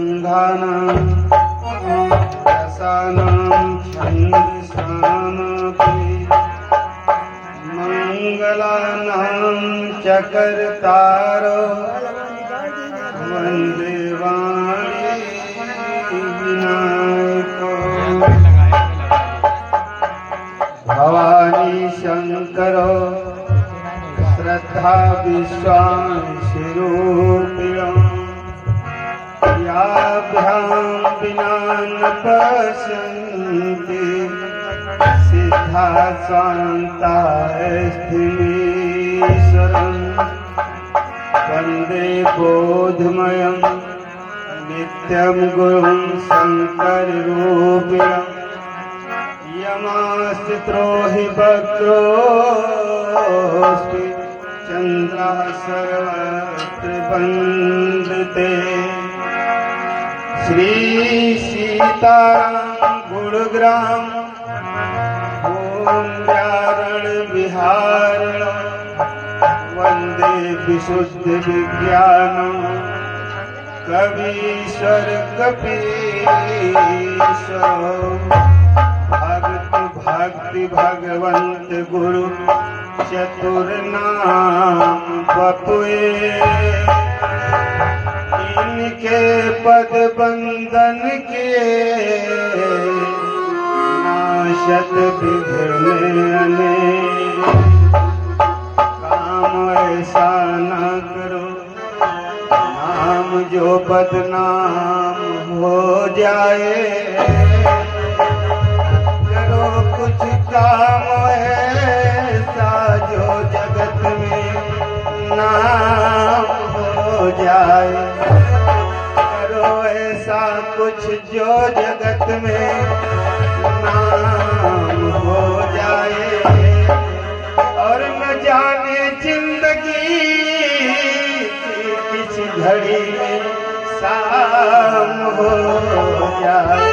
संघानां रसानां छन्दसामपि मंगलानां च कर्तारो वन्दे वाणी विनायको भवानी शंकरो श्रद्धा विश्वासिरूपिणं याभ्यां विना न पश्यन्ति सिद्धा स्वान्ता स्थिरीश्वरं वन्दे बोधमयं नित्यं गुरुं शङ्कररूपिणं यमास्त्रो हि वक्रोऽस्ति चन्द्रः सर्वत्र वन्दते श्री सीताराम गुणग्राम ओम व्यारण विहारण वंदे विशुद्ध विज्ञानम कवीश्वर कपीश्वर भक्त भक्ति भगवंत गुरु चतुर्नाम बपुए इनके पद बंदन के नाशत विघ्न अनेक काम ऐसा न करो नाम जो बदनाम हो जाए करो कुछ काम ऐसा जो जगत में नाम हो जाए करो ऐसा कुछ जो जगत में नाम हो जाए और न जाने जिंदगी किस घड़ी में शाम हो जाए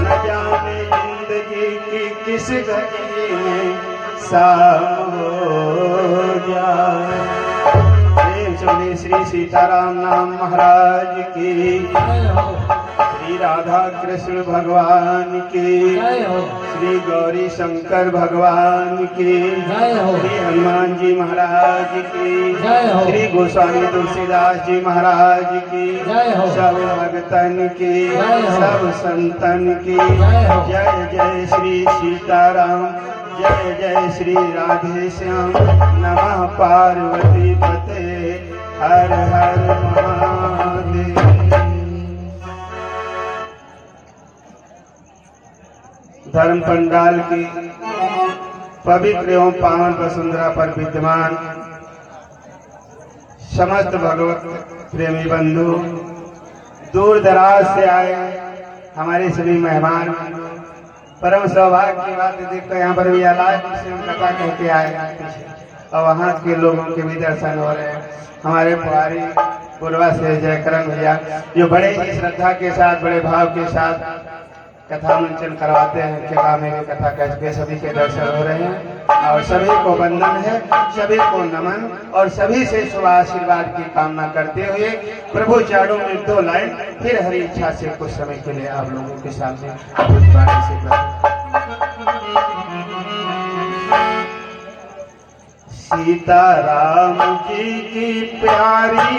न जाने जिंदगी की किस घड़ी में शाम हो जाए। श्री सीताराम नाम महाराज की, श्री राधा कृष्ण भगवान की, श्री गौरी शंकर भगवान की, श्री हनुमान जी महाराज की, श्री गोस्वामी तुलसीदास जी महाराज की, सब भगतन की, सब संतन की जय जय श्री सीताराम, जय जय श्री राधे श्याम, नमः पार्वती पते हर हर महादेव। धर्म पंडाल की पवित्र एवं पावन वसुंधरा पर विद्यमान समस्त भगवत प्रेमी बंधु, दूर दराज से आए हमारे सभी मेहमान, परम सौभाग्य की बात है। देखो यहाँ पर भी लाइव कथा कह के आए और वहाँ के लोगों के भी दर्शन हो रहे हैं। हमारे पुरारी पूर्वा से जयकरण भैया जो बड़े ही श्रद्धा के साथ, बड़े भाव के साथ कथा मंचन करवाते हैं, केवा में भी कथा करके सभी के दर्शन हो रहे हैं और सभी को वंदन है, सभी को नमन और सभी से शुभ आशीर्वाद की कामना करते हुए प्रभु चारों में 2 लाइन फिर हरी इच्छा से कुछ समय के लिए आप लोगों के सामने सीताराम जी की प्यारी,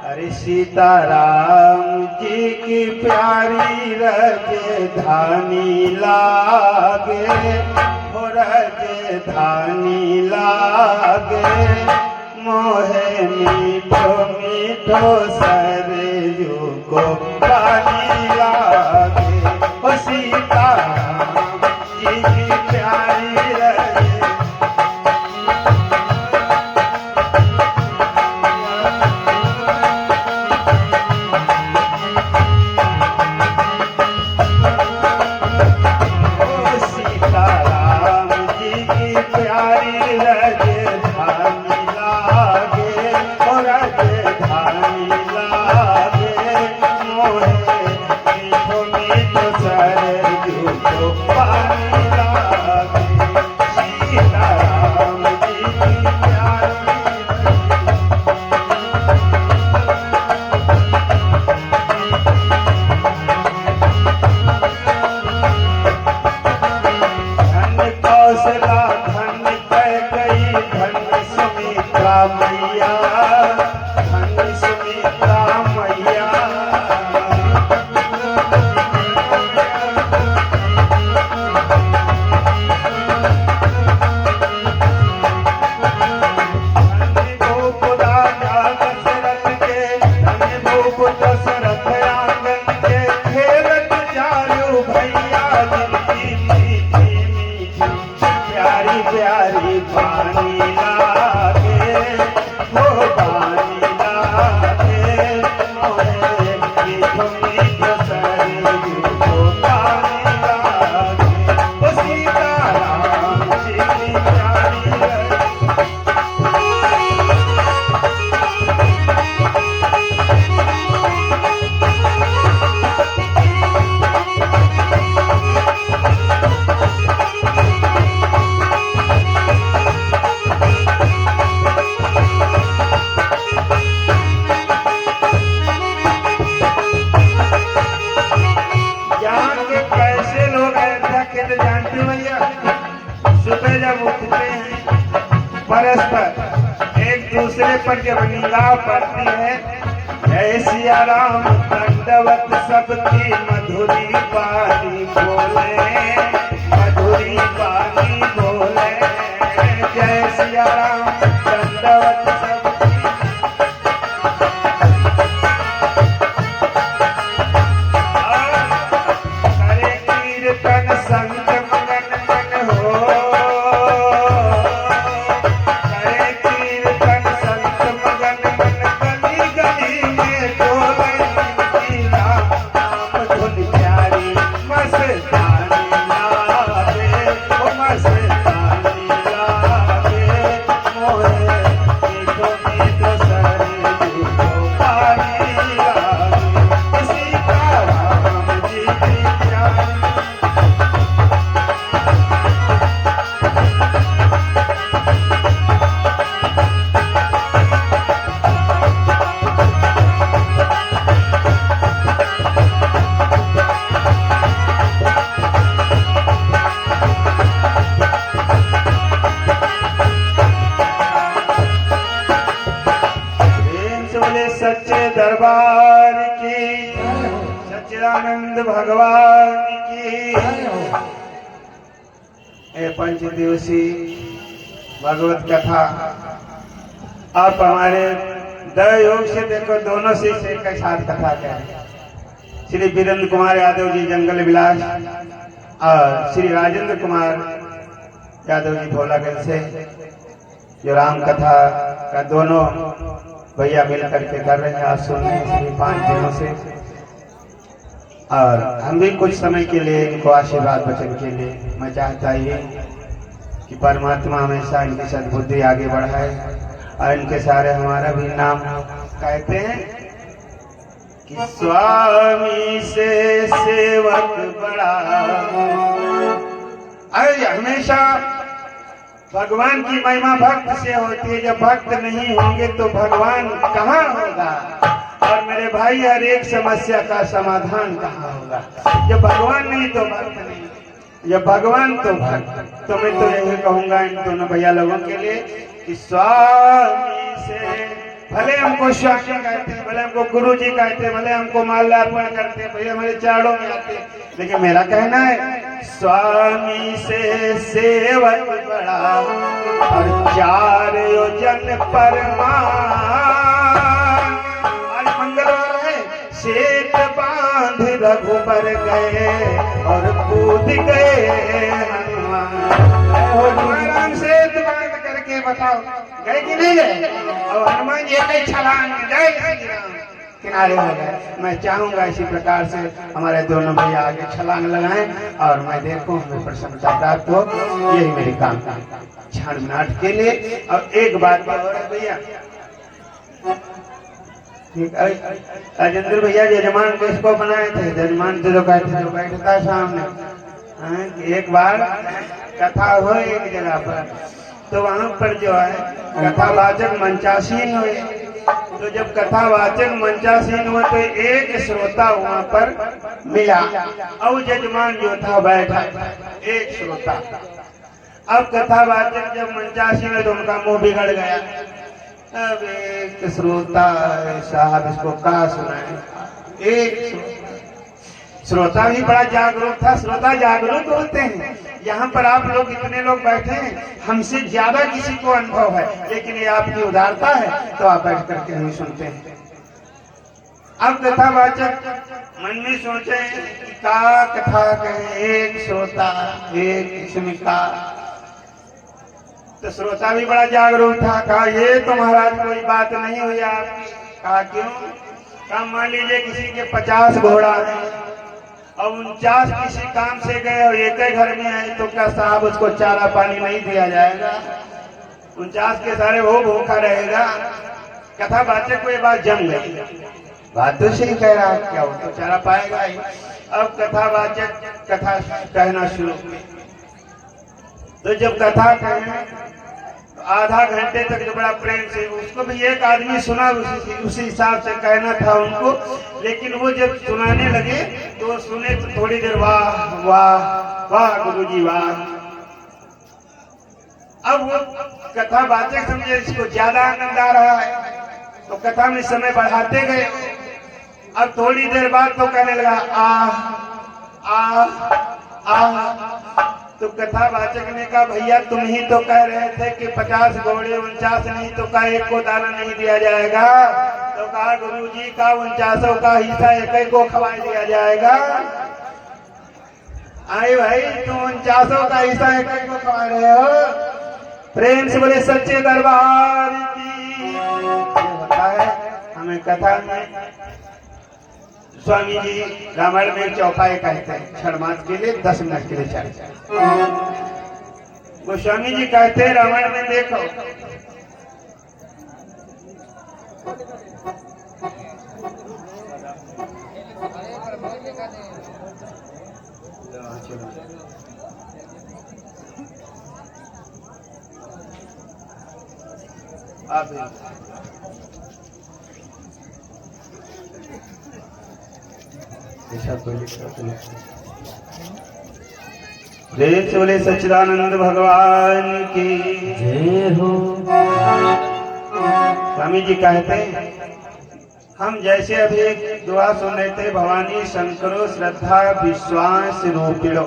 अरे सीताराम जी की प्यारी राजधानी लागे, हो राजधानी लागे, मोहे मीठो मीठो सरयू को पानी लागे, हो सीताराम जी की प्यारी राजधानी लागे, मोहे मीठो मीठो सीता मैया प्यारी पानी लागे वो पानी लागे मोहे मीठो मीठो सरयू वो पानी लागे वो सीताराम जी की प्यारी जानते हो भैया, सुबह जब उठते हैं परस्पर एक दूसरे पर जब निगाह पड़ती है, जय सिया राम दंडवत सबकी मधुरी बानी बोले, मधुरी बानी बोले, जय सिया राम दंडवत सबकी करे कीर्तन संत सच्चे दरबार की, सच्चिदानंद भगवान की। ये पंच दिवसीय भगवत कथा आप हमारे दयोग से देखो, दोनों शिष्य के साथ कथा करें। श्री वीरेंद्र कुमार यादव जी जंगल विलास और श्री राजेंद्र कुमार यादव जी भोलागंज से, जो राम कथा का दोनों भैया मिल करके कर रहे हैं। आज सुन रहे हैं 5 दिनों से, और हम भी कुछ समय के लिए इनको आशीर्वाद वचन के लिए मैं चाहता ये कि परमात्मा हमेशा इनकी सद्बुद्धि आगे बढ़ाए और इनके सारे हमारा भी नाम कहते हैं कि स्वामी से सेवक बड़ा। अरे हमेशा भगवान की महिमा भक्त से होती है, जब भक्त नहीं होंगे तो भगवान कहाँ होगा। और मेरे भाई, हर एक समस्या का समाधान कहाँ होगा। जब भगवान नहीं तो भक्त नहीं, जब भगवान तो भक्त। तो मैं तो यही कहूंगा इन दोनों भैया लोगों के लिए कि स्वामी से, भले हमको स्वामी कहते हैं, भले हमको गुरु जी कहते हैं, भले हमको माल्यार्पण करते हैं, भैया हमारे चारों में आते हैं, लेकिन मेरा कहना है स्वामी से सेवक बड़ा और 4 योजन परमान। आज मंगलवार है, सेठ बांध रघुबर गए और कूद गए हनुमान। सेठ बांध करके बताओ गए कि नहीं गए, और हनुमान जी एक छलांग गए श्री राम किनारे हो गए। मैं चाहूंगा इसी प्रकार से हमारे दोनों भैया आगे छलांग लगाएं और मैं देखूं हमें प्रसन्नता प्राप्त हो। यही मेरी काम क्षण मिनट के लिए। और एक बात और है भैया, राजेंद्र भैया जजमान किसको बनाए थे? जजमान तो कहते जो बैठता सामने। एक बार कथा हो एक जगह पर, तो वहां पर जो है कथावाचक मंचासीन हुए। तो जब कथावाचक मंचासीन हुआ तो एक श्रोता वहां पर मिला और जजमान जो था बैठा, एक श्रोता। अब कथावाचक जब मंचासीन है तो उनका मुंह बिगड़ गया, अब एक श्रोता साहब इसको कहा सुनाए। एक श्रोता भी बड़ा जागरूक था। श्रोता जागरूक होते हैं। यहाँ पर आप लोग इतने लोग बैठे हैं, हमसे ज्यादा किसी को अनुभव है, लेकिन ये आपकी उदारता है तो आप बैठ करके हमें सुनते हैं। अब कथावाचक मन में सोचे क्या कथा कहें, एक श्रोता एक स्मिका। तो श्रोता भी बड़ा जागरूक था। कहा ये तो महाराज कोई बात नहीं हुई आपकी। कहा क्यों? कहा मान लीजिए किसी के 50 घोड़ा है और 49 किसी काम से गए और एक ही घर में है, तो क्या साहब उसको चारा पानी नहीं दिया जाएगा? 49 के सारे वो भूखा रहेगा। कथावाचक को ये बात जम गई। बात तो सही कह रहा है, क्या वो तो चारा पाएगा ही। अब कथावाचक कथा कहना शुरू की। तो जब कथा कहे तो आधा घंटे तक जो बड़ा प्रेम से, उसको भी एक आदमी सुना, उसी हिसाब से कहना था उनको। लेकिन वो जब सुनाने लगे तो सुने तो थोड़ी देर वाह वाह वाह गुरुजी वाह। अब वो कथावाचक समझे इसको ज्यादा आनंद आ रहा है, तो कथा में समय बढ़ाते गए। अब थोड़ी देर बाद तो कहने लगा आ आ आ। तो कथावाचक ने कहा भैया तुम ही तो कह रहे थे कि 50 घोड़े 49 नहीं तो का एक को दाना नहीं दिया जाएगा। तो कहा गुरुजी का 49 का हिस्सा एक को खवा दिया जाएगा। आए भाई तुम 49 का हिस्सा एक को खवा रहे हो। प्रेम से बोले सच्चे दरबार की। होता है हमें कथा में स्वामी जी रामायण में चौपाई कहते हैं क्षण मात्र के लिए 10 मिनट के लिए चर्चा। वो स्वामी जी कहते हैं रामायण में देखो आप प्रेम से बोले सच्चिदानंद भगवान की जय हो। स्वामी जी कहते हम जैसे अभी एक दुआ सुन रहे थे, भवानी शंकरो श्रद्धा विश्वास रूपिणो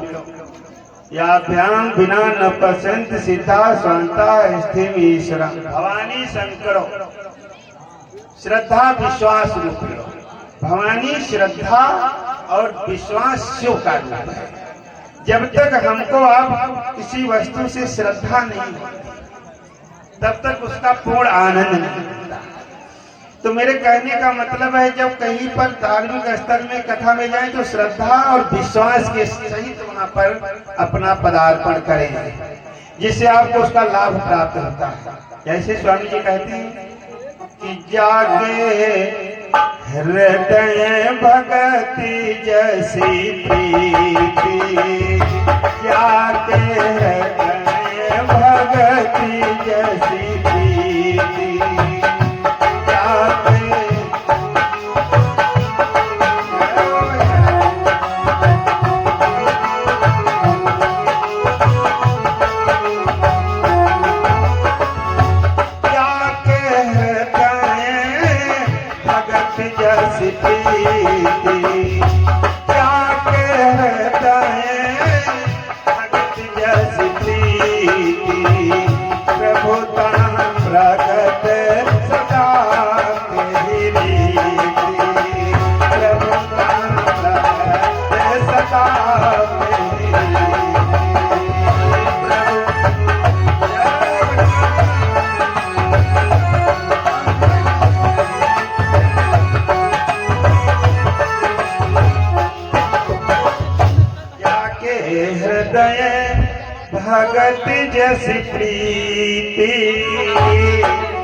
याभ्याम बिना न पसंत सीता स्वांता स्थिम ईश्वर। भवानी शंकरो श्रद्धा विश्वास रूपिणो। भवानी श्रद्धा और विश्वास शिव का रूप है। जब तक हमको आप किसी वस्तु से श्रद्धा नहीं तब तक उसका पूर्ण आनंद नहीं मिलता। तो मेरे कहने का मतलब है जब कहीं पर धार्मिक स्तर में कथा में जाए तो श्रद्धा और विश्वास के सहित वहां पर अपना पदार्पण करें, जिससे आपको उसका लाभ प्राप्त होता है। जैसे स्वामी जी कहते हैं कि जागे हृदय भगति जैसी प्रीति, जागे हृदय भगति जैसी प्रीति, जागे भगत जैसी प्रीति,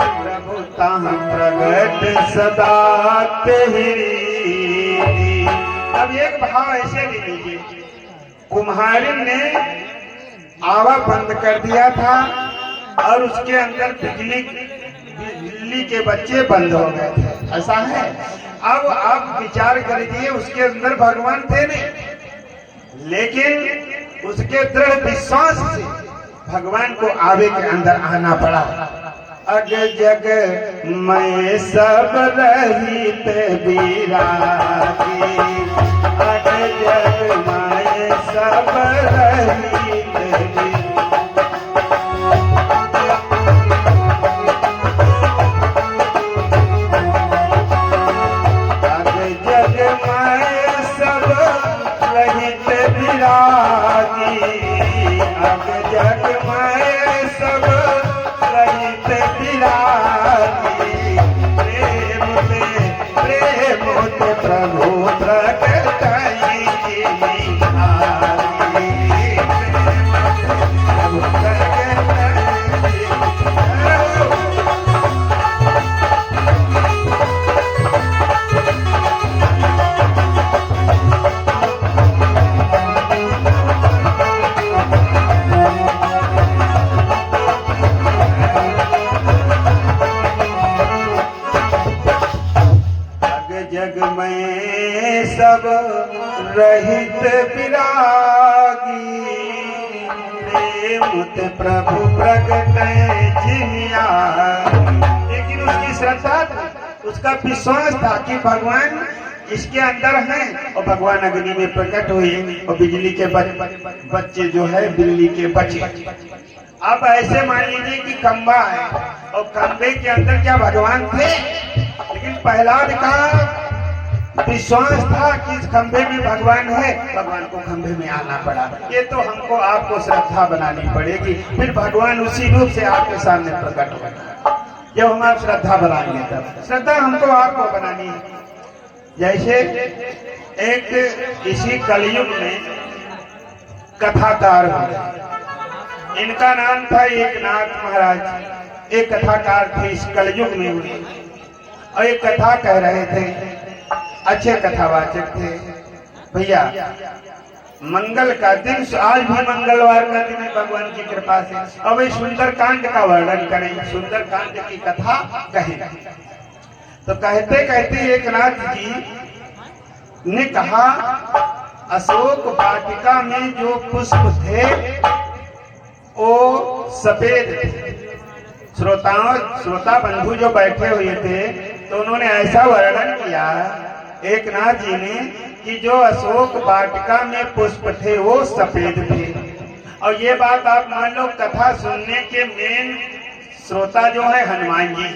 प्रभु तां प्रगट सदा तेरी। अब एक भाव ऐसे ले लीजिए, कुम्हारिन ने आवा बंद कर दिया था और उसके अंदर बिजली के बच्चे बंद हो गए थे, ऐसा है। अब आप विचार करिए, उसके अंदर भगवान थे नहीं, लेकिन उसके दृढ़ विश्वास से भगवान को आवे के अंदर आना पड़ा। अग जग मैं सब रहित बिरागी, अग जग मैं सब रहित अग जग मैं सब रहित बिरागी, अग जग मैं सब रहित बिरागी, प्रेम ते प्रभु प्रगटाई निहारी, प्रभु प्रगटाई। जग में सब रहित बिरागी, प्रेम ते प्रभु प्रगट जिमिया। लेकिन उसकी श्रद्धा, उसका विश्वास था कि भगवान इसके अंदर हैं और भगवान अग्नि में प्रकट हुए और बिजली के बच्चे जो है बिल्ली के बच्चे। अब ऐसे मान लीजिए कि खंबा है और खंबे के अंदर क्या भगवान थे, लेकिन प्रहलाद का विश्वास था कि इस खंभे में भगवान है, भगवान को खंभे में आना पड़ा। ये तो हमको आपको श्रद्धा बनानी पड़ेगी, फिर भगवान उसी रूप से आपके सामने प्रकट होगा। जब हम आप श्रद्धा बनाएंगे तब श्रद्धा हमको आपको बनानी है। जैसे एक इसी कलयुग में कथाकार हुए, इनका नाम था एकनाथ महाराज। एक कथाकार थे इस कलयुग में हुए और एक कथा कह रहे थे, अच्छे कथावाचक थे। भैया मंगल का दिन, आज भी मंगलवार का दिन है भगवान की कृपा से। अब इस सुंदर कांड का वर्णन करें, सुंदर कांड की कथा कहें। तो कहते कहते एकनाथ जी ने कहा, अशोक वाटिका में जो पुष्प थे वो सफेद थे। श्रोता बंधु जो बैठे हुए थे तो उन्होंने ऐसा वर्णन किया एकनाथ जी ने कि जो अशोक वाटिका में पुष्प थे वो सफेद थे। और ये बात आप मान लो, कथा सुनने के मेन श्रोता जो है हनुमान जी।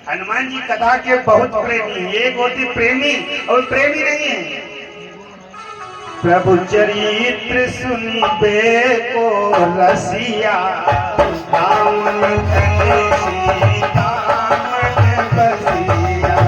हनुमान जी कथा के बहुत प्रेमी हैं। एक होती प्रेमी और प्रेमी नहीं है। प्रभु चरित्र सुनिबे को रसिया, राम सीता मन बसिया।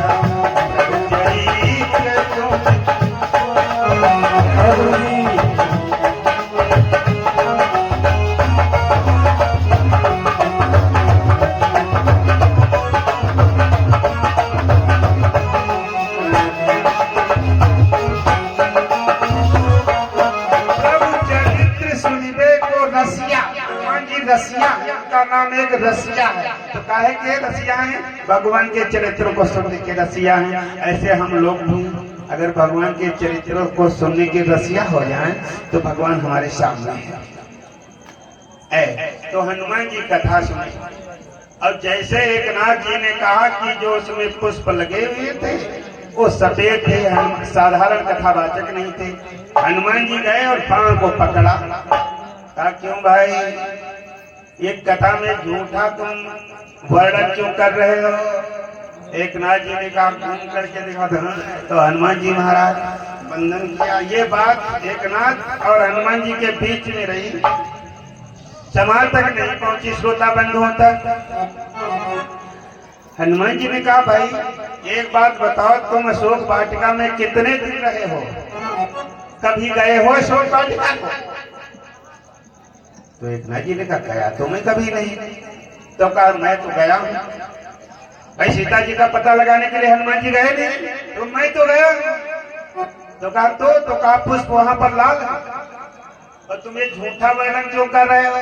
रसिया का नाम एक रसिया है। तो काहे के रसिया है? भगवान के चरित्रों को सुनने के रसिया है। ऐसे हम लोग भी अगर भगवान के चरित्रों को सुनने के रसिया हो जाएं तो भगवान हमारे सामने है। तो हनुमान जी कथा सुनी और जैसे एकनाथ जी ने कहा कि जो उसमें पुष्प लगे हुए थे वो सफेद थे, हम साधारण कथावाचक नहीं थे। हनुमान जी गए और पांव को पकड़ा, कहा क्यों भाई ये कथा में झूठा तुम वर्णन क्यों कर रहे हो? एकनाथ जी ने कहा घूम करके देखा था। तो हनुमान जी महाराज वंदन किया। ये बात एकनाथ और हनुमान जी के बीच में रही, समाज तक नहीं पहुंची, श्रोता बंधुओं तक। हनुमान जी ने कहा भाई एक बात बताओ, तुम अशोक वाटिका में कितने दिन रहे हो? कभी गए हो अशोक वाटिका को? तो एकनाथ जी ने कहा गया तो मैं कभी नहीं। तो कहा मैं तो गया हूं भाई। सीता जी का पता लगाने के लिए हनुमान जी गए नहीं, तो मैं तो गया। तो कहा पुष्प वहां पर लाल है और तुम ये झूठा वर्णन क्यों कर रहे हो?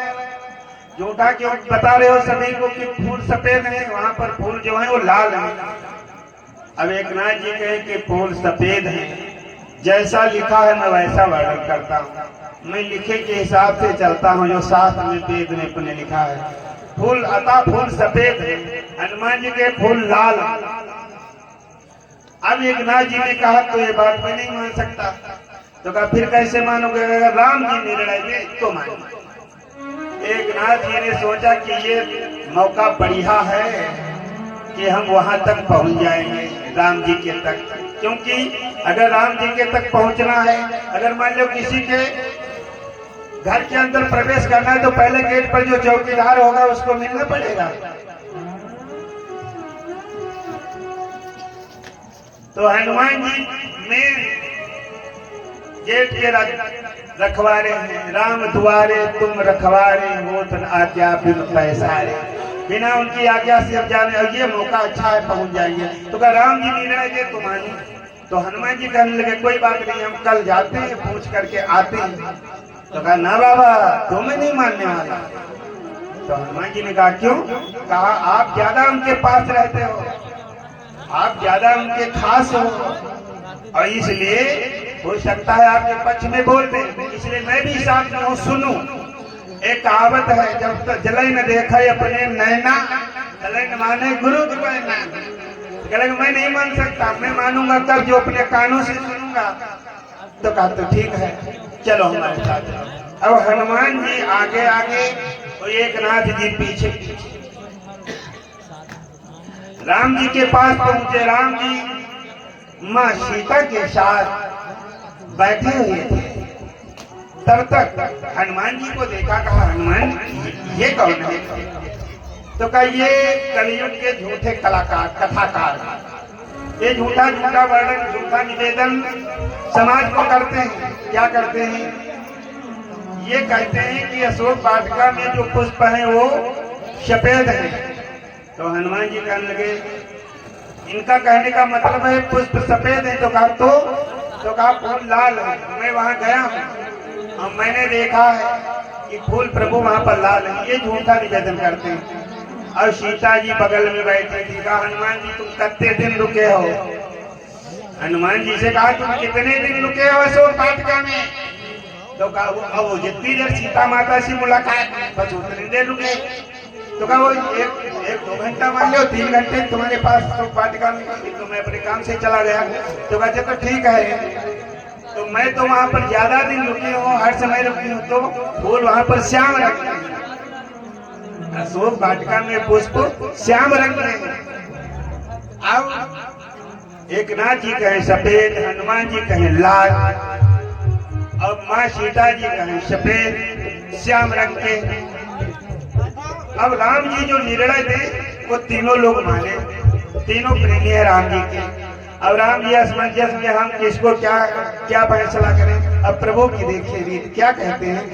झूठा क्यों बता रहे हो सभी को कि फूल सफेद है, वहां पर फूल जो है वो लाल है। अब एकनाथ जी कहे कि फूल सफेद है, जैसा लिखा है मैं वैसा वर्णन करता हूँ। मैं लिखे के हिसाब से चलता हूँ, जो शास्त्र में वेद में अपने लिखा है। फूल अता फूल सफेद है, हनुमान जी के फूल लाल। अब एकनाथ जी ने कहा तो ये बात मैं नहीं मान सकता। तो कहा फिर कैसे मानोगे? अगर राम जी निर्णय दे तो मानो। एकनाथ जी ने सोचा कि ये मौका बढ़िया है कि हम वहां तक पहुंच जाएंगे, राम जी के तक। क्योंकि अगर राम जी के तक पहुंचना है, अगर मान लो किसी के घर के अंदर प्रवेश करना है तो पहले गेट पर जो चौकीदार होगा उसको मिलना पड़ेगा। तो हनुमान जी में गेट के रखवारे हैं, राम दुआरे तुम रखवारे हो तन आज्ञा बिन पैसारे। बिना उनकी आज्ञा से अब जाने, और ये मौका अच्छा है पहुंच जाएंगे। तो कहा राम जी निर्णय दे तो मानी। तो हनुमान जी कहने लगे कोई बात नहीं, हम कल जाते हैं, पूछ करके आते हैं। तो कहा ना बाबा तुम्हें नहीं मानने वाला। तो हनुमान जी ने कहा क्यों? कहा आप ज्यादा उनके पास रहते हो, आप ज्यादा उनके खास हो, और इसलिए हो सकता है आपके पक्ष में बोल दे, इसलिए मैं भी साथ में हूँ। सुनू, एक कहावत है, जब तक जले न देखा अपने नैना, जले न माने गुरु कहलेगा मैं नहीं मान सकता, मैं मानूंगा कब जो अपने कानों से सुनूंगा। तो कहा तो ठीक है चलो हमारे साथ। अब हनुमान जी आगे आगे और एकनाथ जी पीछे पीछे राम जी के पास पहुंचे। राम जी माँ सीता के साथ बैठे हुए थे। तब तक हनुमान जी को देखा, कहा हनुमान ये कौन है? तो कहा ये कलयुग के झूठे कलाकार कथाकार, ये झूठा झूठा वर्णन झूठा निवेदन समाज को करते हैं। क्या करते हैं? ये कहते हैं कि अशोक वाटिका में जो पुष्प हैं वो सफेद हैं। तो हनुमान जी कहने लगे इनका कहने का मतलब है पुष्प सफेद है। तो कहा फूल लाल है। मैं वहां गया हूँ और मैंने देखा है कि फूल प्रभु वहां पर लाल है। ये झूठा निवेदन करते हैं। और सीता जी बगल में बैठी थी। कहा हनुमान जी तुम कितने दिन रुके हो? हनुमान जी से कहा तुम कितने दिन रुके हो अशोक वाटिका में? तो कहा वो जितनी देर सीता माता से मुलाकात बस उतनी देर रुके। तो कहा वो एक 2 घंटा मान लो, 3 घंटे तुम्हारे पास अशोक वाटिका में, तो मैं अपने काम से चला गया। तो कहा तो ठीक है, तो मैं तो वहां पर ज्यादा दिन रुकी हूँ, हर समय रुकी हूँ। तो फूल वहां पर श्याम रंग में, अशोक वाटिका में पुष्प श्याम रंग में। अब एकनाथ जी कहें सफेद, हनुमान जी कहें लाल, और माँ सीता जी कहें सफेद श्याम रंग के। अब राम जी जो निर्णय थे वो तीनों लोग माने, तीनों प्रेमी है राम जी के। अब राम जी असमंजस में हम किसको क्या फैसला करें? अब प्रभु की देखिए रीत क्या कहते हैं।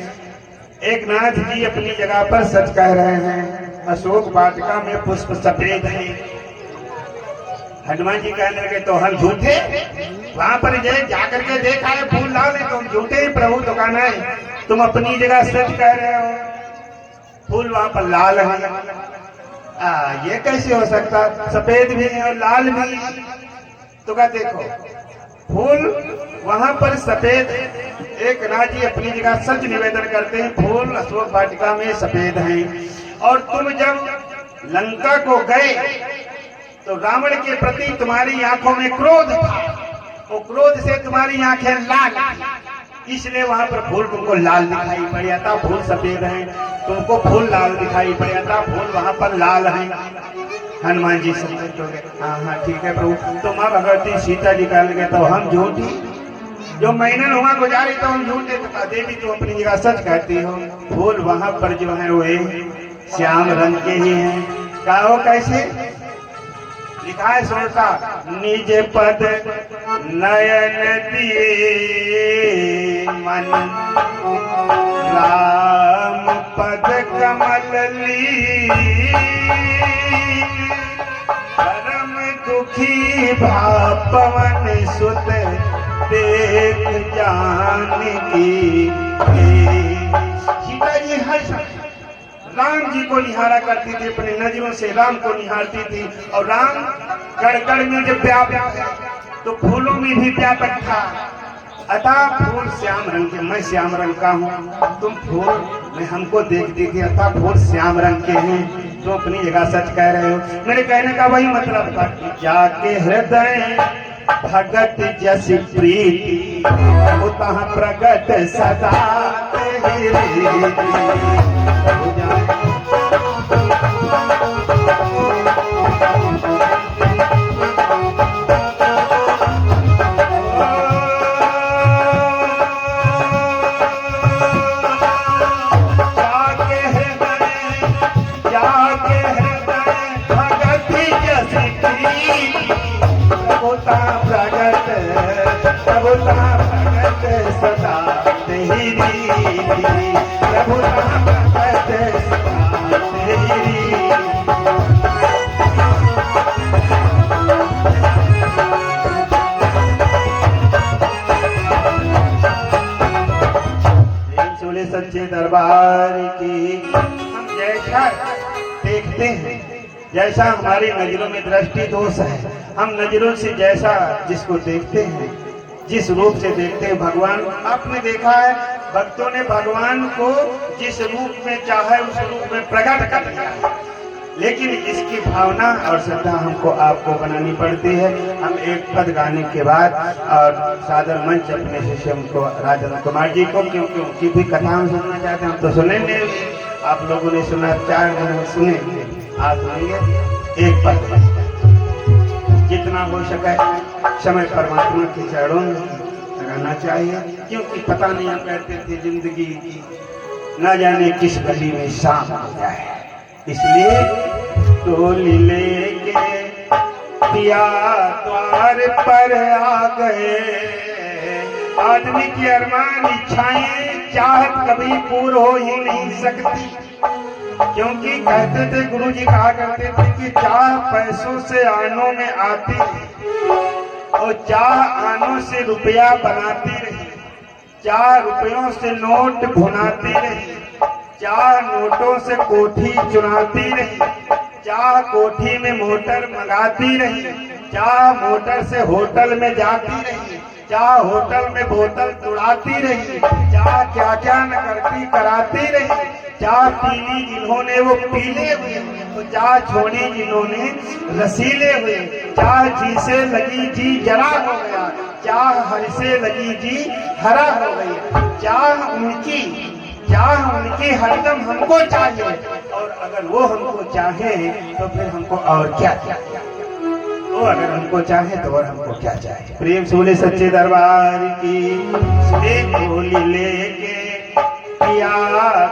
एकनाथ जी अपनी जगह पर सच कह रहे हैं, अशोक वाटिका में पुष्प सफेद है। हनुमान जी कहने लगे तो हम झूठे? वहां पर जाकर के देखा है फूल लाल है, तुम झूठे ही प्रभु तो कहना है तुम अपनी जगह सच कह रहे हो, फूल वहां पर लाल है। ये कैसे हो सकता? सफेद भी है और लाल भी। तो क्या देखो फूल वहां पर सफेद, एकनाथ जी अपनी जगह सच निवेदन करते हैं फूल अशोक वाटिका में सफेद हैं। और तुम जब लंका को गए तो रावण के प्रति तुम्हारी आंखों में क्रोध था, वो क्रोध से तुम्हारी आंखें लाल, इसलिए वहां पर फूल तुमको लाल दिखाई पड़े था। फूल सफेद हैं, तुमको फूल लाल दिखाई पड़े था, फूल वहां पर लाल हैं। हनुमान जी समझ गए, हाँ ठीक है प्रभु। तो माँ भगवती सीता जी कहने लगे तो हम झूठी, जो महीना हुआ गुजारी तो हम झूठे। तो देवी तुम अपनी जगह सच कहती हो, फूल वहां पर जो है वो श्याम रंग के ही हैं। कहो कैसे? लिखा है सोचा निज पद नयन दिए मन, राम पद कमल ली, परम दुखी भापवन सुत देख जान की। सीता जी हर राम जी को निहारा करती थी, अपने नजरों से राम को निहारती थी। और राम कड़ कड़ में जब व्यापक है तो फूलों में भी व्यापक था। अतः फूल श्याम रंग के, मैं श्याम रंग का हूँ, तुम फूल में हमको देख देख के अतः फूल श्याम रंग के हैं, तुम अपनी जगह सच कह रहे हो। मेरे कहने का वही मतलब था कि जाके हृदय भगत जस प्रीति उतः प्रगट सदा तेरी। सच्चे दरबार की हम जैसा देखते हैं, जैसा हमारी नजरों में दृष्टि दोष है, हम नजरों से जैसा जिसको देखते हैं, जिस रूप से देखते हैं, भगवान आपने देखा है भक्तों ने भगवान को जिस रूप में चाहे उस रूप में प्रकट कर दिया है, लेकिन इसकी भावना और श्रद्धा हमको आपको बनानी पड़ती है। हम एक पद गाने के बाद और सादर मंच अपने शिष्य को राजेंद्र कुमार जी को, क्योंकि उनकी भी कथा हम सुनना चाहते हैं, हम तो सुनेंगे, आप लोगों ने सुना 4 दिन सुने, आज सुनेंगे एक पद, जितना हो सके समय परमात्मा के चरणों में लगाना चाहिए, क्योंकि पता नहीं हम कहते थे जिंदगी की न जाने किस गली में शाम हो जाए, इसलिए टोली लेके पिया द्वार पर आ गए। आदमी की अरमान इच्छाएं चाहत कभी पूर्ण हो ही नहीं सकती, क्योंकि कहते थे गुरु जी कहा करते थे कि चाह पैसों से आनों में आती और चाह आनों से रुपया बनाती रही, चाह रुपयों से नोट भुनाती रही, चाह नोटों से कोठी चुनाती रही, चाह कोठी में मोटर मंगाती रही, चाह मोटर से होटल में जाती रही, चाह होटल में बोतल तुड़ाती रही, चाह क्या क्या न करती कराती रही, चाह पीली जिन्होंने वो पीले हुए, तो चाह छोड़ी जिन्होंने रसीले हुए, चाह जी से लगी जी जरा हो गया, चाह हर से लगी जी हरा हो गई, चाह उनकी हरदम हमको चाहिए, और अगर वो हमको चाहे तो फिर हमको और क्या चाहिए, वो अगर हमको चाहे तो और हमको क्या चाहिए। प्रेम से बोले सच्चे दरबार की। टोली लेके पिया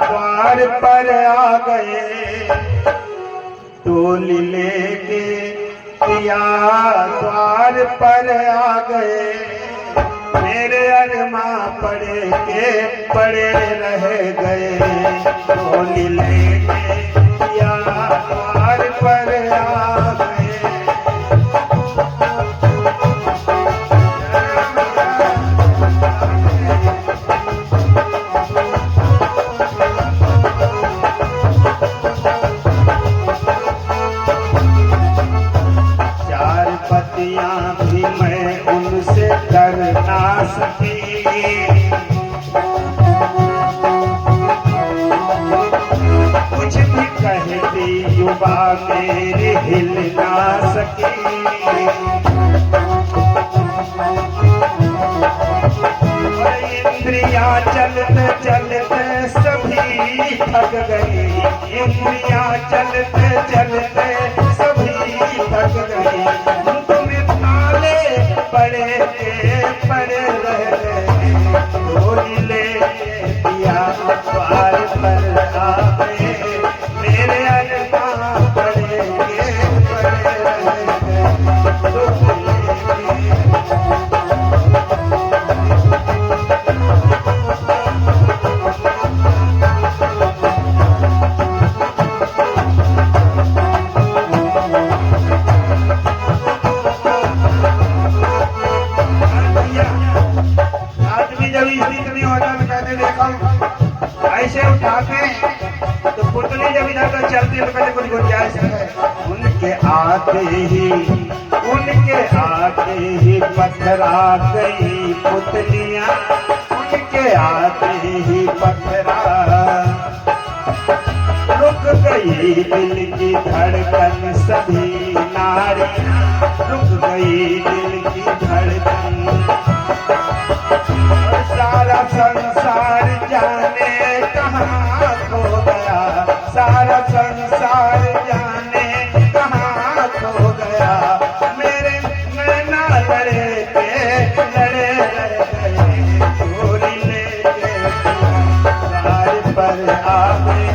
द्वार पर आ गए, टोली लेके पिया द्वार पर आ गए, मेरे अरमां पड़े के पड़े रह गए, टोली लेके पिया द्वार पर आ गए। चार पतियां भी मैं उनसे कर ना सकी, कुछ भी कहती युवा मेरी हिल ना सकी, इंद्रियां चलते चलते सभी थक गई, इंद्रियां चलते चलते सभी थक गई, तुम्हें ताले पड़े के पड़े रह गए, टोली लेके पिया द्वार पर आ गए, मेरे अरमां पड़े के पड़े रह गए। ऐसे उठाते तो पुतली जब इधर चलती है तो कहते कुछ गुंजाइश है, उनके उनके आते ही पथरा गई पुतलियां, उनके आते ही पथरा रुक गई दिल की धड़कन, सभी नारियां रुक गई दिल की धड़कन। सारा संसार जाने कहाँ खो गया, सारा संसार जाने कहाँ खो गया। मेरे नैना लड़े के लड़े गए, चोरी लेके द्वार पर आ गए,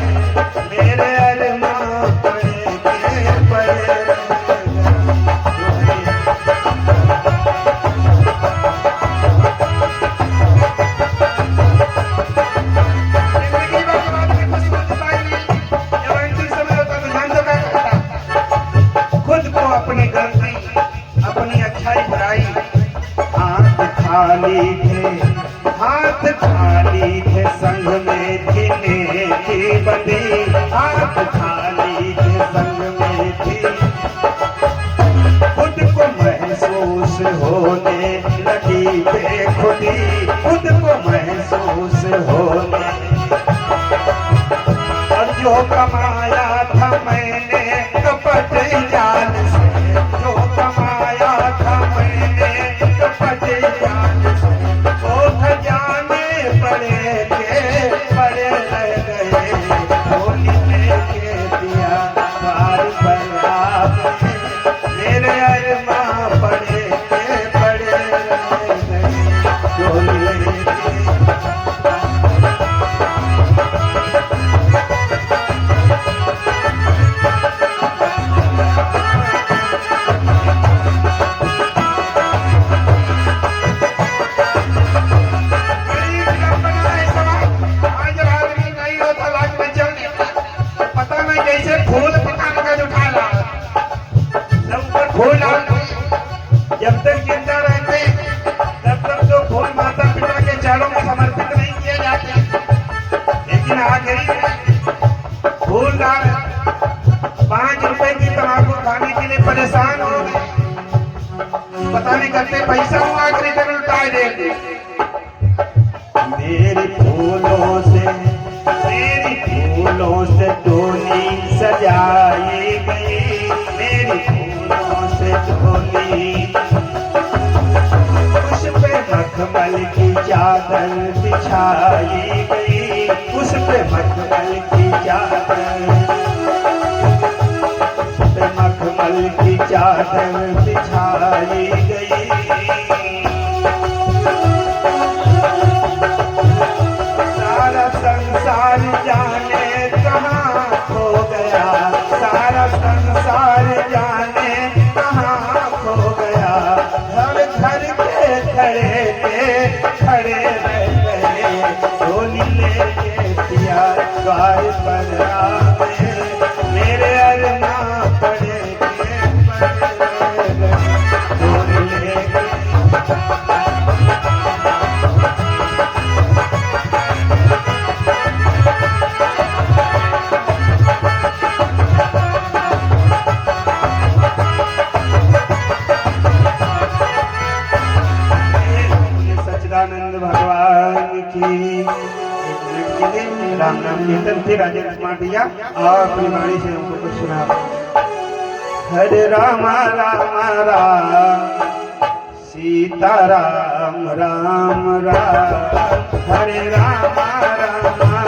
मेरे अरमां पड़े के पड़े खाली थे, हाथ खाली थे, संग में थी नेकी बंधी, हाथ खाली थे, संग में थी। खुद को महसूस होने लगी बेखुदी, खुद को महसूस होने। और जो कमाया था मैंने कपट जाल से, जो कमाया था मैंने कपट जाल से, वो खजाने पड़े के पड़े रह गए, होली लेके दिया द्वार पर आ गए, मेरे अरमां पड़े के पड़े रह गए, होली लेके। जब तक जिंदा रहते तब तक तो फूल माता पिता के चरणों में समर्पित नहीं किए जाते, लेकिन आखिरी में फूलदार 5 रुपए की तंबाकू खाने के लिए परेशान हो गए, पता नहीं करते पैसा वो आखिरी तक लुटा देंगे। मेरी फूलों से डोली सजाई गई, मेरी फूलों से डोली, उस पे मखमल की चादर बिछाई गई, उस पे मखमल की चादर, उस पे मखमल की चादर बिछाई गई। सारा संसार जाने कहाँ खो गया, सारा संसार जाने कहाँ खो गया। घर घर के खड़े रह गए, होली लेके दिया द्वार पर आ गए, मेरे अरमां पड़े के पड़े रह गए, होली लेके। भगवान की राम नाम कीर्तन थे राजेंद्र कुमार भैया, और अपनी वाणी से हमको कुछ सुना। हरे राम राम राम सीता राम राम राम, हरे राम राम